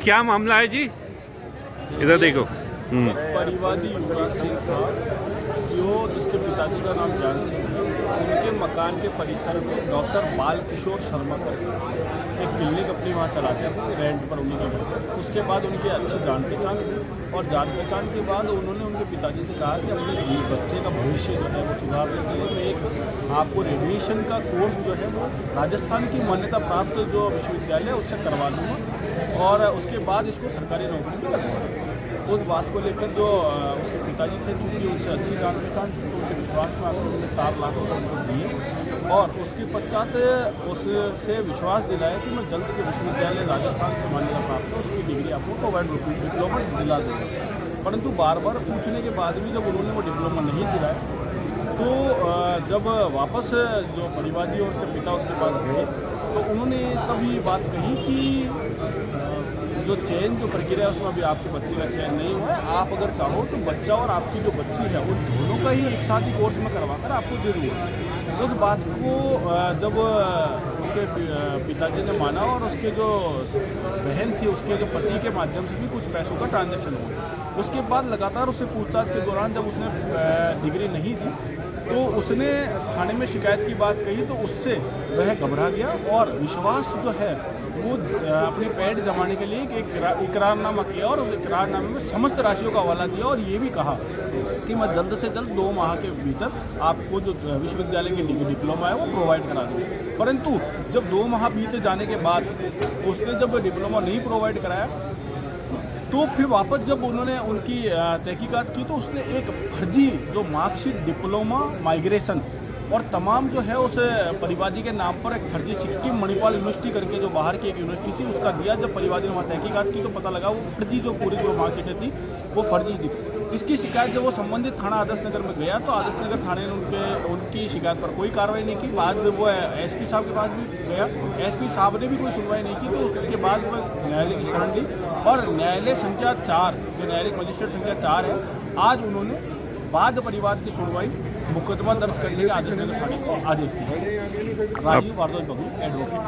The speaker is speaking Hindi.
क्या मामला है जी? इधर देखो। परिवादी युवराज सिंह था जो जिसके पिताजी का नाम ज्ञान सिंह है। उनके मकान के परिसर में डॉक्टर बाल किशोर शर्मा करके एक क्लिनिक अपनी वहाँ चलाते थे रेंट पर उन्हीं के घर पर। उसके बाद उनकी अच्छी जान पहचान हुई और जान पहचान के बाद उन्होंने उनके पिताजी से कहा कि अपने बच्चे का भविष्य जो है वो सुधारने के लिए एक आपको रेडिएशन का कोर्स जो है वो राजस्थान की मान्यता प्राप्त जो विश्वविद्यालय है उससे करवा दूँगा और उसके बाद इसको सरकारी नौकरी में लगवा। उस बात को लेकर जो उसके पिताजी थे चूँकि उनसे अच्छी जान पहचान थी तो उनके विश्वास में आकर उन्होंने 4 लाख रुपये उनको दिए और उसके पश्चात उससे विश्वास दिलाया कि मैं जल्द के विश्वविद्यालय राजस्थान से मान्यता प्राप्त है उसकी डिग्री आपको प्रोवाइड डिप्लोमा दिला दूँगा। परंतु बार बार पूछने के बाद भी जब उन्होंने वो डिप्लोमा नहीं दिलाया तो जब वापस जो परिवादी और उसके पिता उसके पास गए तो उन्होंने तब ये बात कही कि जो चयन जो प्रक्रिया है उसमें अभी आपके बच्चे का चयन नहीं हुआ है। आप अगर चाहो तो बच्चा और आपकी जो बच्ची है उन दोनों का ही एक साथ ही कोर्स में करवाकर आपको दे दूँगा। उस बात को जब उसके पिताजी ने माना और उसके जो बहन थी उसके जो पति के माध्यम से भी कुछ पैसों का ट्रांजैक्शन हुआ। उसके बाद लगातार उससे पूछताछ के दौरान जब उसने डिग्री नहीं दी तो उसने थाने में शिकायत की बात कही तो उससे वह घबरा गया और विश्वास जो है वो अपनी पैड जमाने के लिए एक इकरारनामा किया और उस इकरारनामे में समस्त राशियों का हवाला दिया और ये भी कहा कि मैं जल्द से जल्द 2 माह के भीतर आपको जो विश्वविद्यालय की डिप्लोमा है वो प्रोवाइड करा दूँ। परंतु जब 2 माह बीते जाने के बाद उसने जब डिप्लोमा नहीं प्रोवाइड कराया तो फिर वापस जब उन्होंने उनकी तहकीकात की तो उसने एक फर्जी जो मार्कशीट डिप्लोमा माइग्रेशन और तमाम जो है उस परिवादी के नाम पर एक फर्जी सिक्किम मणिपाल यूनिवर्सिटी करके जो बाहर की एक यूनिवर्सिटी थी उसका दिया। जब परिवादी ने वहाँ तहकीकात की तो पता लगा वो फर्जी जो पूरी जो मार्कशीटें थी वो फर्जी थी। इसकी शिकायत जब वो संबंधित थाना आदर्श नगर में गया तो आदर्श नगर थाने ने उनकी शिकायत पर कोई कार्रवाई नहीं की। बाद में वो एसपी साहब के पास भी गया, एसपी साहब ने भी कोई सुनवाई नहीं की तो उसके बाद वो न्यायालय की शरण ली और न्यायालय संख्या 4 जो न्यायालयिक मजिस्ट्रेट संख्या 4 है आज उन्होंने बाद परिवाद की सुनवाई मुकदमा दर्ज करने के आदेश नगर थाने को आदेश दिया। राजीव भारद्वाज बबू एडवोकेट।